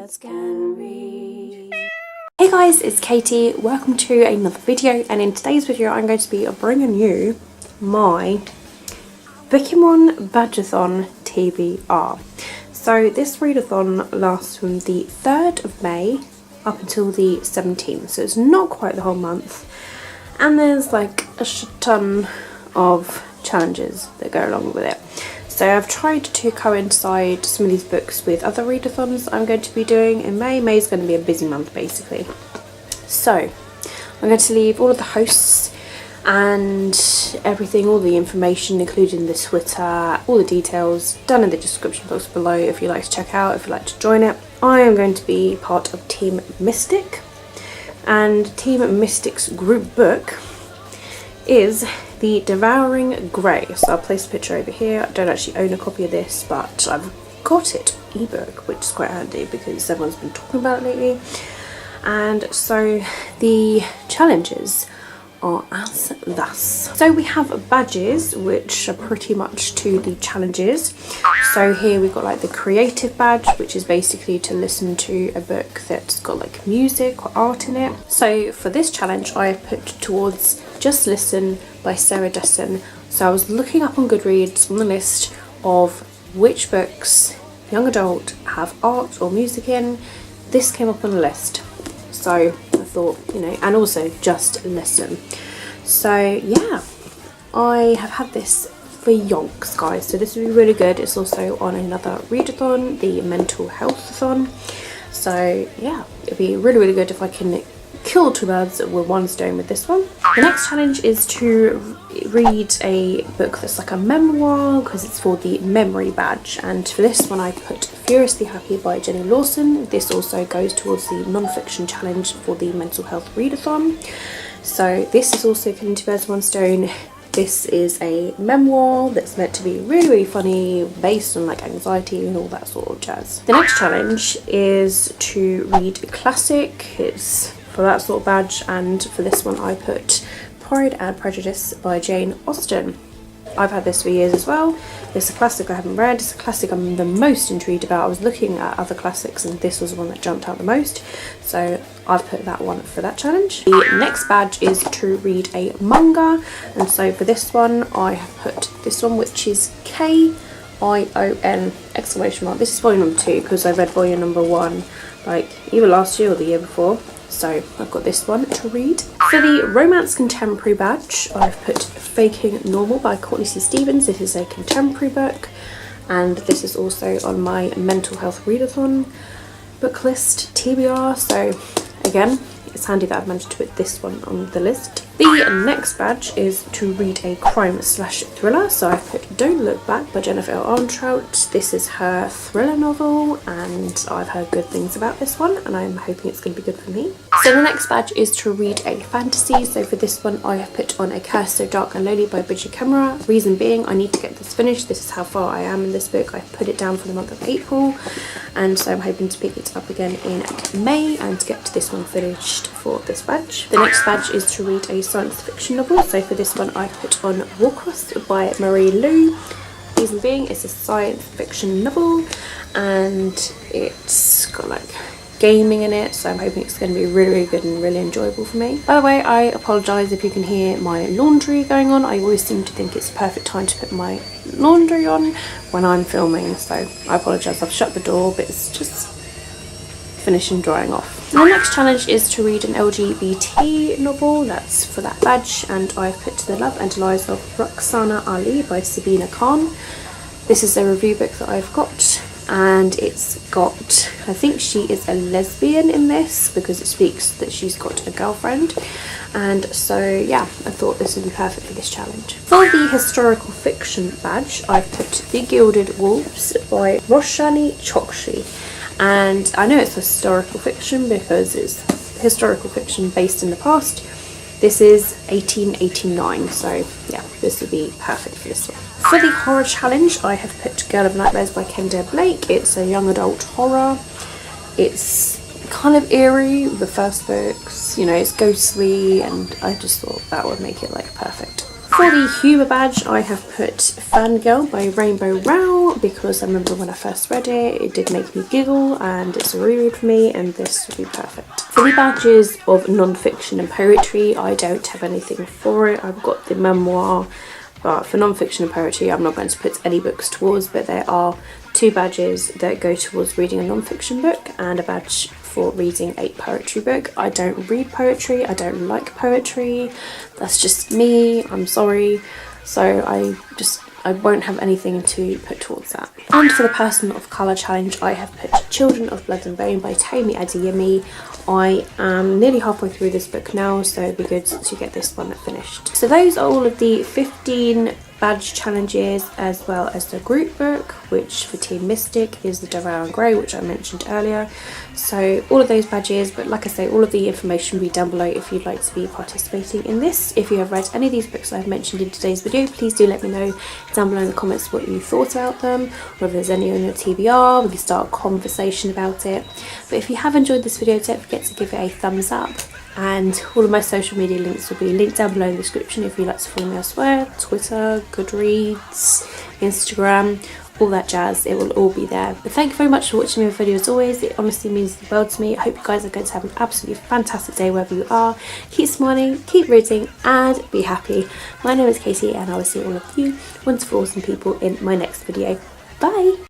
Bookemonbadgeathon can read. Hey guys, it's Katie. Welcome to another video, and in today's video I'm going to be bringing you my Bookemonbadgeathon TBR. So this readathon lasts from the 3rd of May up until the 17th, so it's not quite the whole month, and there's like a ton of challenges that go along with it. So I've tried to coincide some of these books with other readathons I'm going to be doing in May. May is going to be a busy month basically. So I'm going to leave all of the hosts and everything, all the information, including the Twitter, all the details down in the description box below if you'd like to check out, if you'd like to join it. I am going to be part of Team Mystic, and Team Mystic's group book is The Devouring Grey. So I'll place a picture over here. I don't actually own a copy of this, but I've got it ebook, which is quite handy because everyone's been talking about it lately. And so the challenges are as thus. So we have badges which are pretty much to the challenges. So here we've got like the creative badge, which is basically to listen to a book that's got like music or art in it. So for this challenge I put towards Just Listen by readathon. So I was looking up on Goodreads on the list of which books, young adult, have art or music in. This came up on the list. So I thought, you know, and also Just Listen. So yeah, I have had this for yonks, guys. So this will be really good. It's also on another readathon, the mental health-a-thon. So yeah, it'd be really good if I can kill two birds with one stone with this one. The next challenge is to read a book that's like a memoir, because it's for the memory badge, and for this one I put Furiously Happy by Jenny Lawson. This also goes towards the non-fiction challenge for the mental health readathon. So this is also killing two birds with one stone. This is a memoir that's meant to be really funny, based on like anxiety and all that sort of jazz. The next challenge is to read a classic. It's for that sort of badge, and for this one I put Pride and Prejudice by Jane Austen. I've had this for years as well. It's a classic I haven't read. It's a classic I'm the most intrigued about. I was looking at other classics and this was the one that jumped out the most, so I've put that one for that challenge. The next badge is to read a manga, and so for this one I have put this one, which is KION exclamation mark. This is volume number 2 because I read volume number 1 like either last year or the year before. So I've got this one to read. For the romance contemporary badge, I've put Faking Normal by Courtney C. Stevens. This is a contemporary book, and this is also on my mental health readathon book list TBR. So again, it's handy that I've managed to put this one on the list. The next badge is to read a crime/thriller. So I've put Don't Look Back by Jennifer L. Armentrout. This is her thriller novel, and I've heard good things about this one, and I'm hoping it's going to be good for me. So the next badge is to read a fantasy. So for this one I have put on A Curse So Dark and Lonely by Bridget Kemmerer. Reason being, I need to get this finished. This is how far I am in this book. I put it down for the month of April, and so I'm hoping to pick it up again in May and get this one finished for this badge. The next badge is to read a science fiction novel. So for this one I put on Warcross by Marie Lu. Reason being, it's a science fiction novel and it's got like gaming in it, so I'm hoping it's going to be really good and really enjoyable for me. By the way, I apologise if you can hear my laundry going on. I always seem to think it's the perfect time to put my laundry on when I'm filming, so I apologise. I've shut the door, but it's just finishing drying off. The next challenge is to read an LGBT novel. That's for that badge, and I've put The Love and Lies of Roxana Ali by Sabina Khan. This is a review book that I've got, and it's got, I think she is a lesbian in this because it speaks that she's got a girlfriend, and so yeah, I thought this would be perfect for this challenge. For the historical fiction badge, I've put The Gilded Wolves by Roshani Chokshi. And I know it's historical fiction because it's historical fiction based in the past. This is 1889, so yeah, this would be perfect for this one. For the horror challenge, I have put Girl of Nightmares by Kendra Blake. It's a young adult horror. It's kind of eerie, the first books, you know, it's ghostly, and I just thought that would make it like perfect. For the humour badge, I have put Fangirl by Rainbow Rowell. out because I remember when I first read it, it did make me giggle, and it's a reread for me, and this would be perfect. For the badges of non-fiction and poetry, I don't have anything for it. I've got the memoir, but for non-fiction and poetry I'm not going to put any books towards, but there are 2 badges that go towards reading a non-fiction book and a badge for reading a poetry book. I don't read poetry, I don't like poetry, that's just me, I'm sorry, so I won't have anything to put towards that. And for the Person of Colour challenge, I have put Children of Blood and Bone by Tomi Adeyemi. I am nearly halfway through this book now, so it'd be good to get this one finished. So those are all of the 15 badge challenges, as well as the group book, which for Team Mystic is the Devour Grey, which I mentioned earlier. So all of those badges, but like I say, all of the information will be down below if you'd like to be participating in this. If you have read any of these books I've mentioned in today's video, please do let me know down below in the comments what you thought about them, whether there's any on your TBR, we can start a conversation about it. But if you have enjoyed this video, don't forget to give it a thumbs up. And all of my social media links will be linked down below in the description if you'd like to follow me elsewhere. Twitter, Goodreads, Instagram, all that jazz, it will all be there. But thank you very much for watching my video as always, it honestly means the world to me. I hope you guys are going to have an absolutely fantastic day wherever you are. Keep smiling, keep reading, and be happy. My name is Katie, and I will see all of you wonderful, awesome people in my next video. Bye!